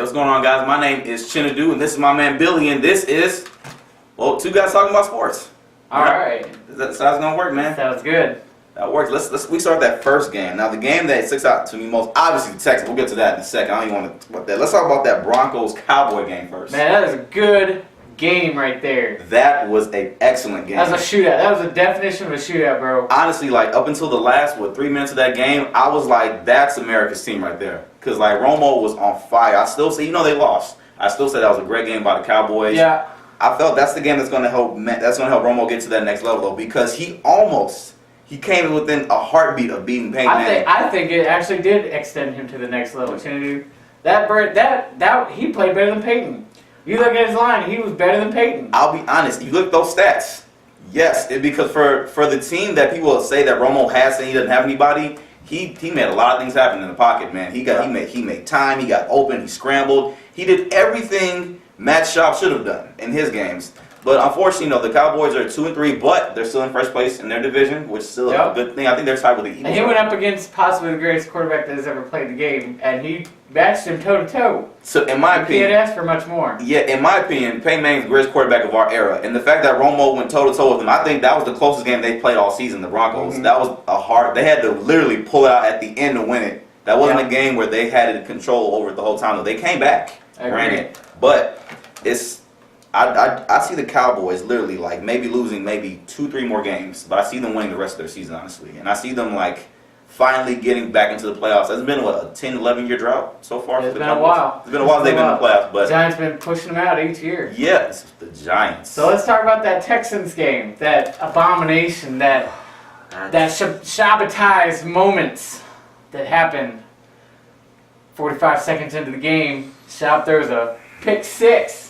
what's going on, guys? My name is Chinadu, and this is my man Billy, and this is, well, two guys talking about sports. All right. That's how it's gonna work, man. Sounds good. That works. We start that first game. Now, the game that sticks out to me most, obviously the Texans. We'll get to that in a second. I don't even want to talk about that. Let's talk about that Broncos-Cowboy game first. Man, that is a good game right there. That was an excellent game. That was a shootout. That was the definition of a shootout, bro. Honestly, like, up until the last, 3 minutes of that game, I was like, that's America's team right there. Because, like, Romo was on fire. I still say, they lost. I still say that was a great game by the Cowboys. Yeah. I felt that's the game that's going to help Romo get to that next level, though, because he came within a heartbeat of beating Peyton Manning. I think it actually did extend him to the next level. That he played better than Peyton. You look at his line, he was better than Peyton. I'll be honest. You look at those stats. Yes, because for the team that people say that Romo has and he doesn't have anybody, he made a lot of things happen in the pocket, man. He made time. He got open. He scrambled. He did everything Matt Schaub should have done in his games. But unfortunately, the Cowboys are 2-3, but they're still in first place in their division, which is still a good thing. I think they're tied with the Eagles. And he went up against possibly the greatest quarterback that has ever played the game, and he matched him toe to toe. So, in my opinion, he can't ask for much more. Yeah, in my opinion, Peyton Manning's the greatest quarterback of our era, and the fact that Romo went toe to toe with him, I think that was the closest game they played all season. The Broncos. Mm-hmm. That was they had to literally pull it out at the end to win it. That wasn't a game where they had control over it the whole time. Though they came back, ran it, but it's. I see the Cowboys literally like maybe losing 2-3 more games, but I see them winning the rest of their season, honestly. And I see them like finally getting back into the playoffs. It's been, a 10, 11-year drought so far for the Cowboys? It's been a while. It's been a while they've been in the playoffs. But the Giants been pushing them out each year. Yes, the Giants. So let's talk about that Texans game, that abomination, that sabotage moments that happened 45 seconds into the game. Schaub throws a pick six.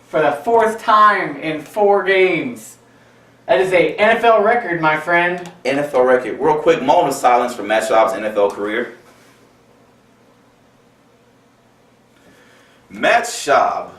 For the fourth time in 4 games. That is a NFL record, my friend. NFL record. Real quick, moment of silence for Matt Schaub's NFL career. Matt Schaub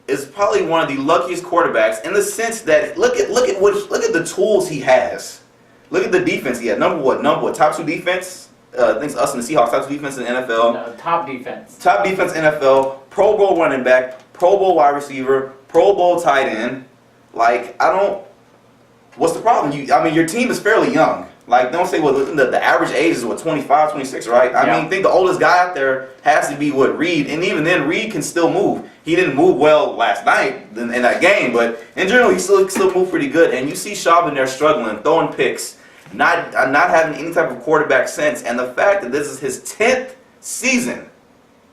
is probably one of the luckiest quarterbacks in the sense that look at the tools he has. Look at the defense he had. Number what? Top 2 defense. I think us and the Seahawks top 2 defense in the NFL. No, top defense. Top defense NFL. Pro Bowl running back. Pro Bowl wide receiver, Pro Bowl tight end. What's the problem? Your team is fairly young. Like, don't say, the average age is, 25, 26, right? I think the oldest guy out there has to be, Reed. And even then, Reed can still move. He didn't move well last night in that game, but in general, he still moved pretty good. And you see Schaub in there struggling, throwing picks, not having any type of quarterback sense. And the fact that this is his 10th season.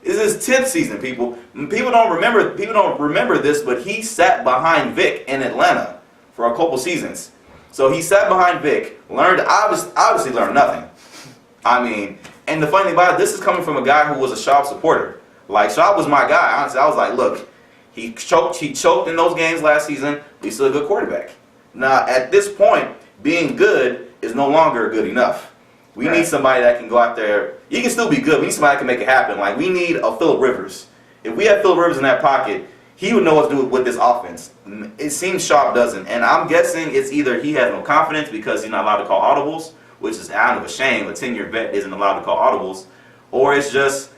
This is his 10th season, people. People don't remember this, but he sat behind Vic in Atlanta for a couple seasons. So he sat behind Vic, obviously learned nothing. And the funny thing about it, this is coming from a guy who was a Schaub supporter. Like, Schaub was my guy. Honestly, I was like, look, he choked in those games last season, but he's still a good quarterback. Now, at this point, being good is no longer good enough. We need somebody that can go out there. He can still be good. We need somebody that can make it happen. Like, we need a Phillip Rivers. If we had Phillip Rivers in that pocket, he would know what to do with this offense. It seems Schaub doesn't. And I'm guessing it's either he has no confidence because he's not allowed to call audibles, which is kind of a shame. A 10-year vet isn't allowed to call audibles. Or it's just,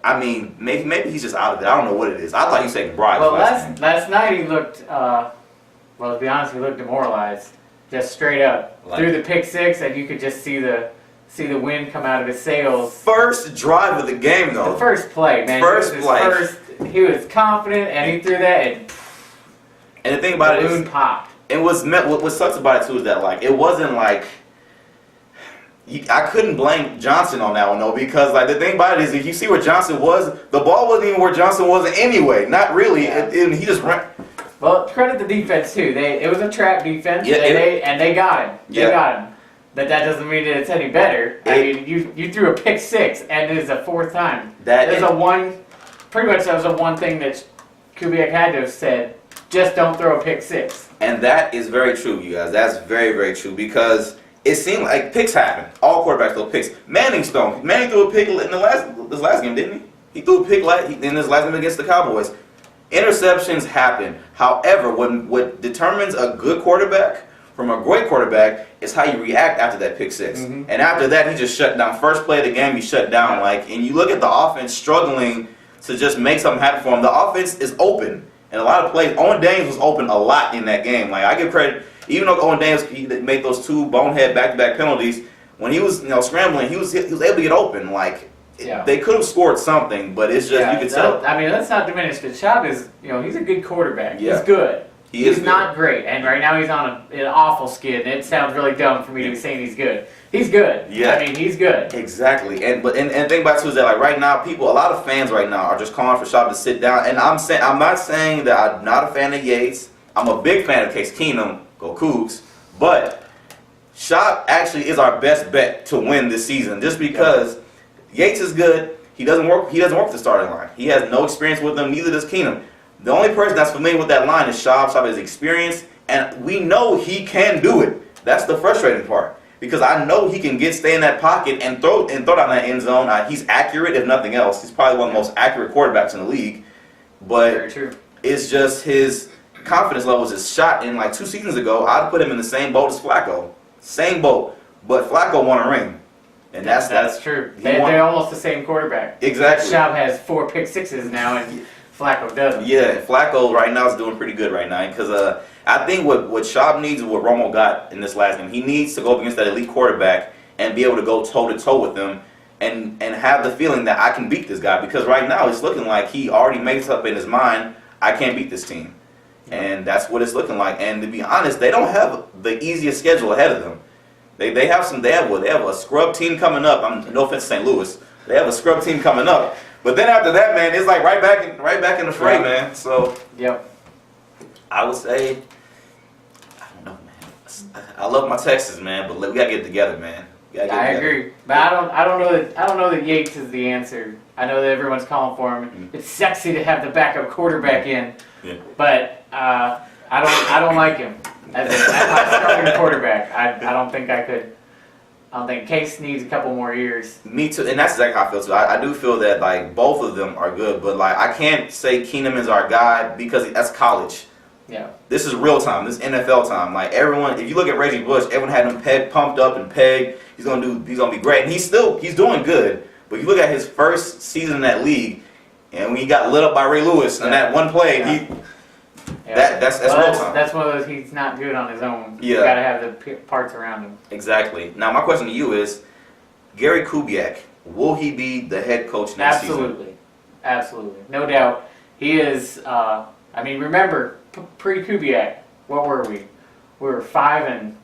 maybe he's just out of it. I don't know what it is. I thought he was taking bribes. Well, last night he looked, to be honest, he looked demoralized. Just straight up. Threw the pick six, and you could just see the wind come out of his sails. First drive of the game, though. The first play, man. He was confident, and he threw that, and the thing about it is, balloon popped. And what sucks about it too is that it wasn't like I couldn't blame Johnson on that one though, because the thing about it is, if you see where Johnson was, the ball wasn't even where Johnson was anyway. Not really, and he just ran. Well, credit the defense too. It was a trap defense, and they got him. They got him. But that doesn't mean that it's any better. You threw a pick six, and it is the 4th time. That was the one thing that Kubiak had to have said. Just don't throw a pick six. And that is very true, you guys. That's very, very true, because it seemed like picks happen. All quarterbacks throw picks. Manning threw a pick in this last game, didn't he? He threw a pick in his last game against the Cowboys. Interceptions happen. However, what determines a good quarterback from a great quarterback is how you react after that pick six. Mm-hmm. And after that, he just shut down. First play of the game, he shut down. And you look at the offense struggling to just make something happen for him. The offense is open, and a lot of plays. Owen Daniels was open a lot in that game. Like I give credit, even though Owen Daniels he made those 2 bonehead back-to-back penalties. When he was scrambling, he was able to get open. Like they could have scored something, but it's just you could tell. I mean, let's not diminish. But Schaub is he's a good quarterback. Yeah. He's good. He's good. Not great, and right now he's on an awful skid. It sounds really dumb for me to be saying he's good. He's good. Yeah. I mean, he's good. Exactly. And think about it too is that like right now, a lot of fans right now are just calling for Schaub to sit down. And I'm not saying that I'm not a fan of Yates. I'm a big fan of Case Keenum. Go Cougs. But Schaub actually is our best bet to win this season, just because Yates is good. He doesn't work the starting line. He has no experience with them. Neither does Keenum. The only person that's familiar with that line is Schaub. Schaub has experience, and we know he can do it. That's the frustrating part. Because I know he can stay in that pocket and throw down that end zone. He's accurate, if nothing else. He's probably one of the most accurate quarterbacks in the league. But very true. It's just his confidence levels is shot. And like 2 seasons ago, I'd put him in the same boat as Flacco. Same boat. But Flacco won a ring. And that's true. They're almost the same quarterback. Exactly. Schaub has 4 pick sixes now, and Flacco doesn't. Yeah, Flacco right now is doing pretty good right now because I think what Schaub needs is what Romo got in this last game. He needs to go up against that elite quarterback and be able to go toe-to-toe with him and have the feeling that I can beat this guy, because right now it's looking like he already makes up in his mind, I can't beat this team. And that's what it's looking like. And to be honest, they don't have the easiest schedule ahead of them. They have a scrub team coming up. No offense to St. Louis. They have a scrub team coming up. But then after that, man, it's like right back in the fray, man. So I would say, I don't know, man. I love my Texans, man, but we gotta get it together, man. I agree, but I don't know that Yates is the answer. I know that everyone's calling for him. Mm-hmm. It's sexy to have the backup quarterback in, but I don't like him as a starting quarterback. I don't think I could. I don't think Case needs a couple more years. Me too, and that's exactly how I feel too. I do feel that like both of them are good, but like I can't say Keenum is our guy because that's college. Yeah. This is real time. This is NFL time. Like everyone, if you look at Reggie Bush, everyone had him pumped up and pegged. He's gonna be great, and he's doing good. But you look at his first season in that league, and when he got lit up by Ray Lewis on that one play, that's real time. That's one of those. He's not good on his own. Yeah. You gotta have the parts around him. Exactly. Now my question to you is, Gary Kubiak, will he be the head coach next season? Absolutely, no doubt. He is. I mean, remember pre-Kubiak, what were we? We were 5-11.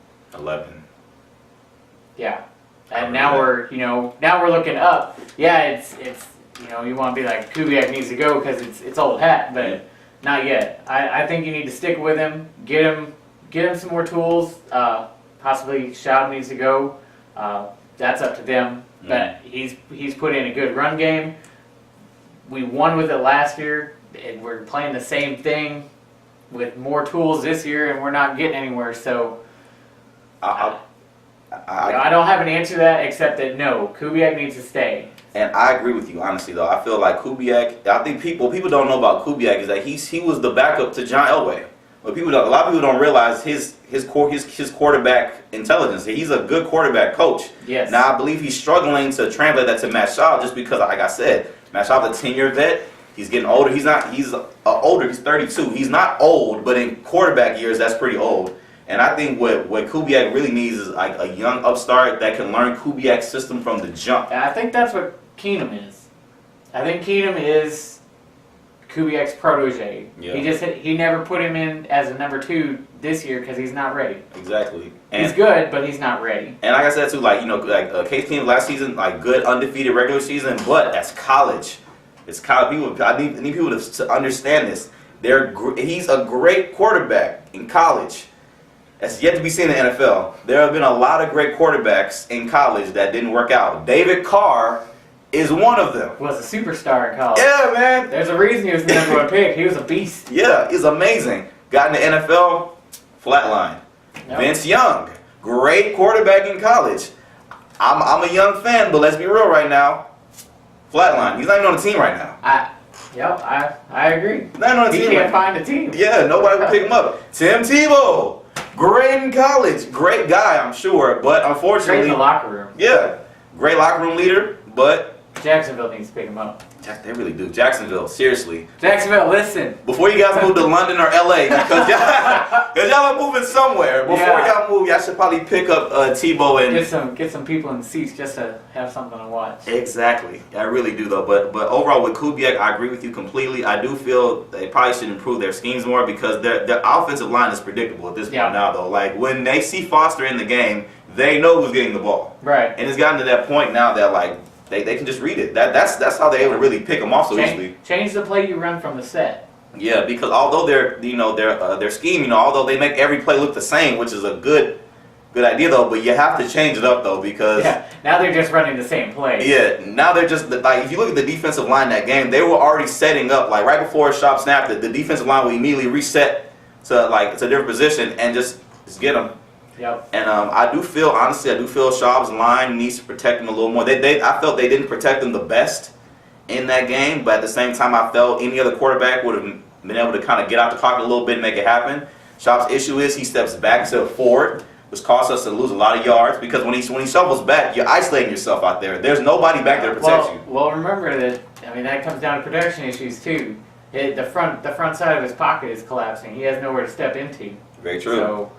Yeah, and now we're looking up. Yeah, it's you want to be like Kubiak needs to go because it's old hat, but not yet. I think you need to stick with him, get him some more tools. Possibly Schaub needs to go. That's up to them. Mm-hmm. But he's put in a good run game. We won with it last year, and we're playing the same thing with more tools this year, and we're not getting anywhere. So I don't have an answer to that except that no, Kubiak needs to stay. And I agree with you, honestly, though. I feel like Kubiak. I think people don't know about Kubiak is that he was the backup to John Elway. But a lot of people don't realize his quarterback intelligence. He's a good quarterback coach. Yes. Now I believe he's struggling to translate that to Matt Schaub just because, like I said, Matt Schaub's a 10-year vet. He's getting older. He's older. He's 32. He's not old, but in quarterback years, that's pretty old. And I think what Kubiak really needs is like a young upstart that can learn Kubiak's system from the jump. And I think that's what Keenum is. I think Keenum is Kubiak's protege. Yeah. He never put him in as a number 2 this year because he's not ready. Exactly. And he's good, but he's not ready. And like I said too, Case Keenum last season, like good undefeated regular season, but that's college. It's college. I need people to understand this. He's a great quarterback in college. That's yet to be seen in the NFL. There have been a lot of great quarterbacks in college that didn't work out. David Carr is one of them. Was a superstar in college. Yeah, man. There's a reason he was the number 1 pick. He was a beast. Yeah, he's amazing. Got in the NFL, flatline. Nope. Vince Young, great quarterback in college. I'm a Young fan, but let's be real right now. Flatline. He's not even on the team right now. I agree. He's not on the team. He can't find a team. Yeah, nobody will pick him up. Tim Tebow, great in college, great guy, I'm sure, but unfortunately, great in the locker room. Yeah, great locker room leader, but Jacksonville needs to pick him up. They really do. Jacksonville, seriously. Jacksonville, listen. Before you guys move to London or LA, because y'all are moving somewhere. Before y'all move, y'all should probably pick up Tebow and get some people in the seats just to have something to watch. Exactly. I really do though. But overall with Kubiak, I agree with you completely. I do feel they probably should improve their schemes more because their offensive line is predictable at this point now though. Like when they see Foster in the game, they know who's getting the ball. Right. And it's gotten to that point now that like they can just read it. That's how they're able to really pick them off so easily. Change the play you run from the set. Yeah, because although their scheme, although they make every play look the same, which is a good idea though, but you have to change it up though because now they're just running the same play. Yeah, now they're just like if you look at the defensive line that game, they were already setting up like right before Schaub snapped it. The defensive line will immediately reset to like it's a different position and just get them. Yep. And I do feel Schaub's line needs to protect him a little more. I felt they didn't protect him the best in that game, but at the same time, I felt any other quarterback would have been able to kind of get out the pocket a little bit and make it happen. Schaub's issue is he steps back instead of forward, which costs us to lose a lot of yards because when he shovels back, you're isolating yourself out there. There's nobody back there to protect you. Well, remember that. I mean, that comes down to production issues too. The front side of his pocket is collapsing. He has nowhere to step into. Very true. So,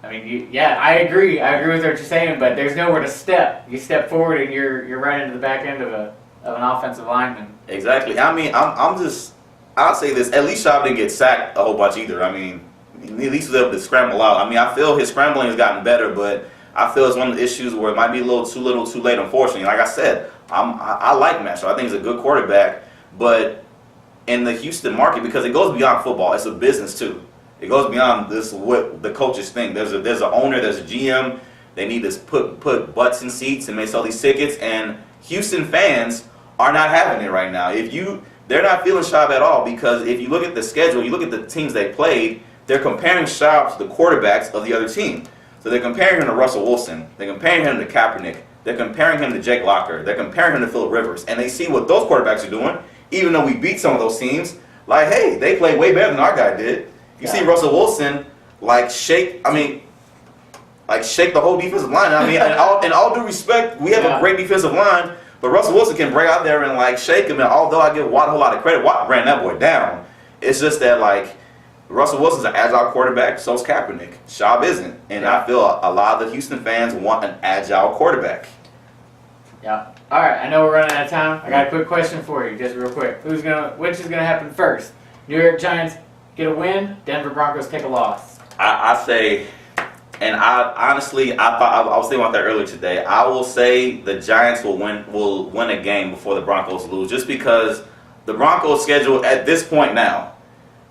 I mean, I agree. I agree with what you're saying, but there's nowhere to step. You step forward and you're right into the back end of an offensive lineman. Exactly. I mean, I'll say this. At least Schaub didn't get sacked a whole bunch either. I mean, at least he was able to scramble out. I mean, I feel his scrambling has gotten better, but I feel it's one of the issues where it might be a little too late, unfortunately. Like I said, I like Matt Schaub. I think he's a good quarterback, but in the Houston market, because it goes beyond football, it's a business too. It goes beyond this what the coaches think. There's an owner, there's a GM. They need to put butts in seats and make sell these tickets. And Houston fans are not having it right now. They're not feeling Schaub at all because if you look at the schedule, you look at the teams they played, they're comparing Schaub to the quarterbacks of the other team. So they're comparing him to Russell Wilson. They're comparing him to Kaepernick. They're comparing him to Jake Locker. They're comparing him to Phillip Rivers. And they see what those quarterbacks are doing, even though we beat some of those teams. Like, hey, they played way better than our guy did. You see Russell Wilson shake the whole defensive line. I mean, in all due respect, we have a great defensive line, but Russell Wilson can break out there and shake him. And although I give Watt a whole lot of credit, Watt ran that boy down. It's just that Russell Wilson's an agile quarterback, so's Kaepernick. Schaub isn't, and I feel a lot of the Houston fans want an agile quarterback. Yeah. All right. I know we're running out of time. I got a quick question for you, just real quick. Which is gonna happen first? New York Giants get a win, Denver Broncos take a loss. I say, and I was thinking about that earlier today. I will say the Giants will win a game before the Broncos lose, just because the Broncos' schedule at this point now.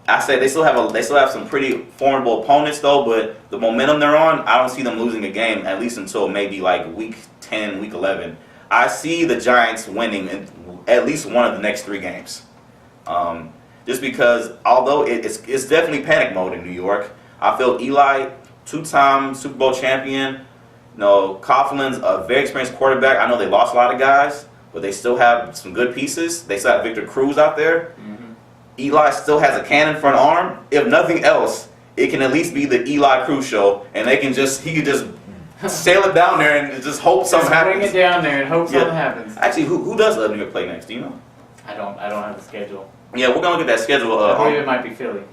I say they still have some pretty formidable opponents though, but the momentum they're on, I don't see them losing a game at least until maybe week 10, week 11. I see the Giants winning in at least one of the next 3 games. Just because, although it's definitely panic mode in New York, I feel Eli, 2-time Super Bowl champion, Coughlin's a very experienced quarterback. I know they lost a lot of guys, but they still have some good pieces. They still have Victor Cruz out there. Mm-hmm. Eli still has a cannon for an arm. If nothing else, it can at least be the Eli Cruz show, and he can just sail it down there and just hope something happens. Bring it down there and hope something happens. Actually, who does New York play next? Do you know? I don't have the schedule. Yeah, we're gonna look at that schedule. I believe it might be Philly.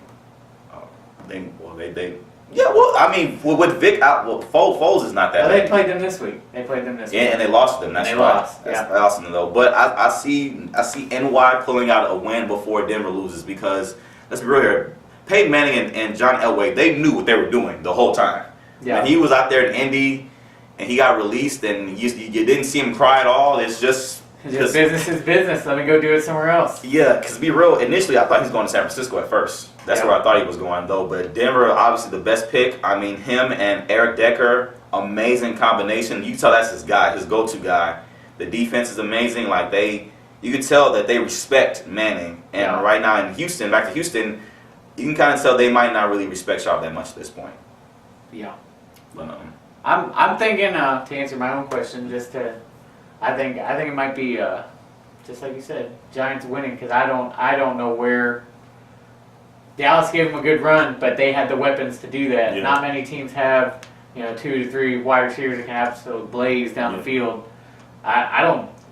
With Vic out, Foles is not that. Well, they played them this week. Yeah, and they lost them. That's right. Lost. That's awesome though. But I see NY pulling out a win before Denver loses because let's be real here. Peyton Manning and John Elway, they knew what they were doing the whole time. Yeah. And he was out there in Indy, and he got released, and you didn't see him cry at all. It's just business is business. Let me go do it somewhere else. Yeah, because to be real, initially I thought he was going to San Francisco at first. That's where I thought he was going, though. But Denver, obviously the best pick. I mean, him and Eric Decker, amazing combination. You can tell that's his guy, his go-to guy. The defense is amazing. You can tell that they respect Manning. And right now in Houston, back to Houston, you can kind of tell they might not really respect Schaub that much at this point. Yeah. But, I'm thinking to answer my own question, I think it might be just like you said, Giants winning because I don't know where. Dallas gave them a good run, but they had the weapons to do that. Yeah. Not many teams have 2 to 3 wide receivers that can absolutely blaze down the field. I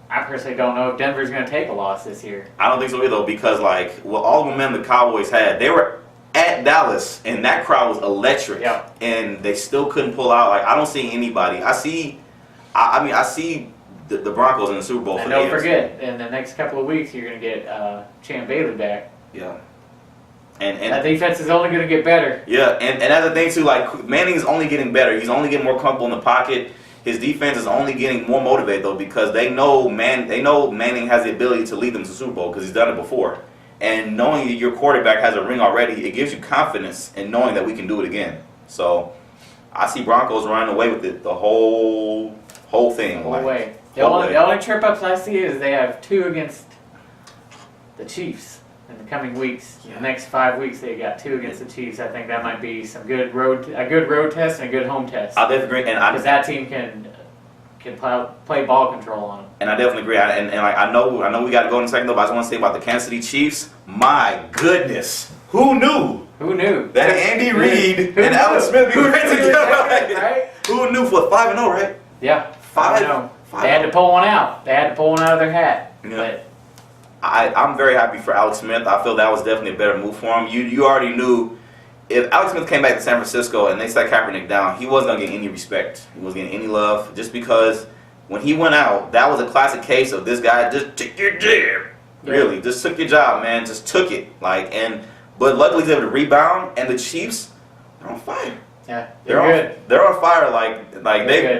I personally don't know if Denver's going to take a loss this year. I don't think so either, because all the momentum the Cowboys had, they were at Dallas, and that crowd was electric, and they still couldn't pull out. I don't see anybody. I see the Broncos in the Super Bowl. And don't forget, in the next couple of weeks, you're going to get Champ Bailey back. Yeah. And that defense is only going to get better. Yeah, and that's the thing too. Manning is only getting better. He's only getting more comfortable in the pocket. His defense is only getting more motivated though, because they know Manning has the ability to lead them to the Super Bowl because he's done it before. And knowing your quarterback has a ring already, it gives you confidence in knowing that we can do it again. So I see Broncos running away with it the whole thing. The whole way. The only trip ups I see is they have 2 against the Chiefs. In the coming weeks, the next 5 weeks, they got 2 against the Chiefs. I think that might be a good road test and a good home test. I definitely agree, because that team can play ball control on them. And I definitely agree. I know we got to go in a second though, but I just want to say about the Kansas City Chiefs. My goodness, who knew? Who knew that Andy Reid and Alex Smith be great together? Right? Who knew for 5-0, right? Yeah, 5-0. They had to pull one out. They had to pull one out of their hat. Yeah. But I'm very happy for Alex Smith. I feel that was definitely a better move for him. You already knew if Alex Smith came back to San Francisco and they sat Kaepernick down, he wasn't going to get any respect. He wasn't getting any love just because when he went out, that was a classic case of this guy just took your job. Really, just took your job, man. Just took it. But luckily he's able to rebound, and the Chiefs, they're on fire. Yeah, they're good. They're on fire.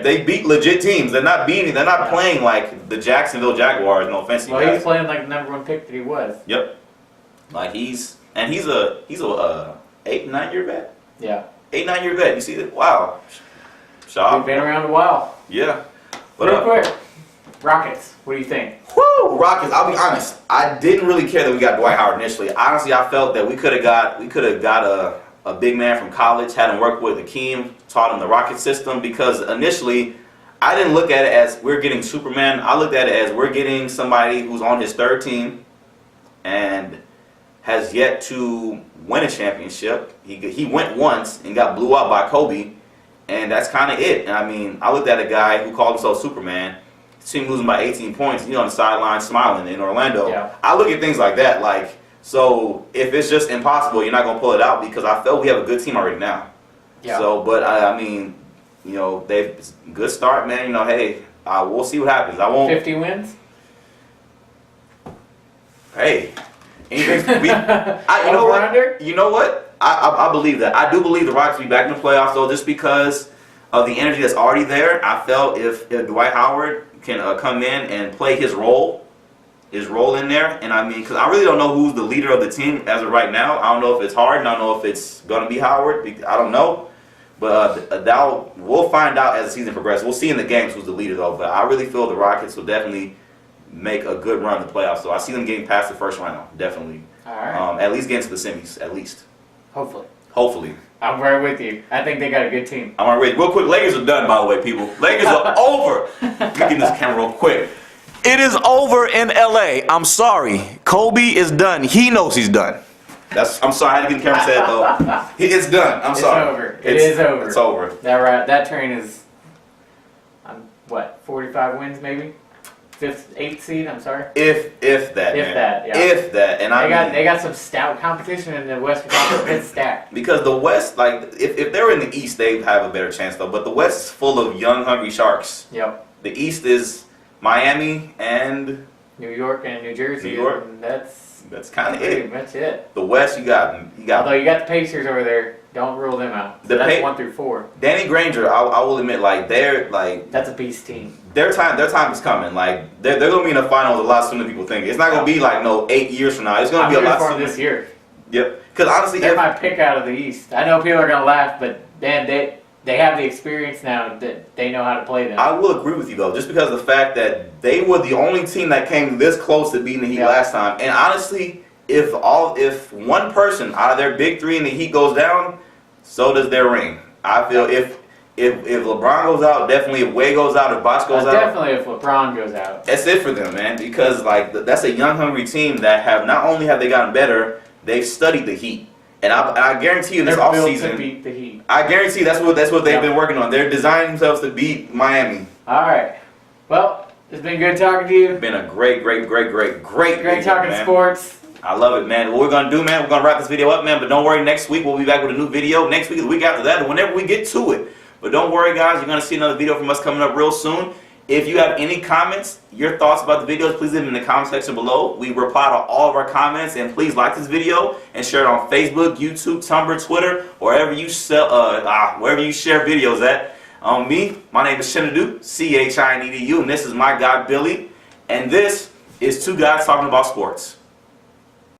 They beat legit teams. They're not playing like the Jacksonville Jaguars. No offense, well, he's playing like the #1 pick that he was. Yep. He's a 8-9 year vet. Yeah. 8-9 year vet. You see that? Wow. Shaw. We've been around a while. Yeah. But real quick, Rockets. What do you think? Woo! Rockets. I'll be honest. I didn't really care that we got Dwight Howard initially. Honestly, I felt that we could have got a big man from college, had him work with Akeem, taught him the Rocket system, because initially I didn't look at it as we're getting Superman. I looked at it as we're getting somebody who's on his 3rd team and has yet to win a championship. He went once and got blew out by Kobe, and that's kind of it. And I looked at a guy who called himself Superman, team losing by 18 points, on the sideline smiling in Orlando. Yeah. I look at things like that, so if it's just impossible, you're not going to pull it out, because I felt we have a good team already now. Yeah. So, but they've good start, man. Hey, we'll see what happens. I won't. 50 wins. Hey, anything. You know what? I believe that. I do believe the Rockets will be back in the playoffs, though, just because of the energy that's already there. I felt if Dwight Howard can come in and play his role in there, and because I really don't know who's the leader of the team as of right now. I don't know if it's Harden. I don't know if it's going to be Howard. I don't know. But we'll find out as the season progresses. We'll see in the games who's the leader, though. But I really feel the Rockets will definitely make a good run in the playoffs. So I see them getting past the first round, definitely. All right. At least getting to the semis, at least. Hopefully. I'm right with you. I think they got a good team. I'm right with you. Real quick, Lakers are done, by the way, people. Lakers are over. Let me get this camera real quick. It is over in L.A. I'm sorry. Kobe is done. He knows he's done. I'm sorry. I had to get the camera set, though. It's done. I'm sorry. Over. It is over. It's over. That train is, 45 wins maybe? 8th seed, I'm sorry. If that. If that. And they got some stout competition in the Western Conference. It's stacked. Because the West, if they're in the East, they have a better chance, though. But the West is full of young, hungry sharks. Yep. The East is Miami and New York and New Jersey. New York. And that's kind of it. That's it. The West, you got. Although you got the Pacers over there, don't rule them out. So that's 1 through 4. Danny Granger, I will admit, they're that's a beast team. Their time is coming. They're gonna be in the finals a lot sooner than people think. It's not gonna be 8 years from now. It's gonna be a lot sooner this year. Yep. Because honestly, they're my pick out of the East. I know people are gonna laugh, but they have the experience now that they know how to play them. I will agree with you though, just because of the fact that they were the only team that came this close to beating the Heat last time. And honestly, if one person out of their big 3 in the Heat goes down, so does their ring. I feel if LeBron goes out, definitely. If Wade goes out, if Bosh goes out, definitely if LeBron goes out. That's it for them, man. Because that's a young, hungry team that have not only have they gotten better, they've studied the Heat. And I guarantee you this offseason, to beat the Heat. I guarantee that's what they've been working on. They're designing themselves to beat Miami. All right. Well, It's been good talking to you. It's been a great talking man. sports. I love it, man. What we're going to do, man, we're going to wrap this video up, man. But don't worry, next week we'll be back with a new video. Next week, the week after that, and whenever we get to it. But don't worry, guys. You're going to see another video from us coming up real soon. If you have any comments, your thoughts about the videos, please leave them in the comment section below. We reply to all of our comments. And please like this video and share it on Facebook, YouTube, Tumblr, Twitter, wherever you share videos at. My name is Chinedu, Chinedu, and this is my guy, Billy. And this is Two Guys Talking About Sports.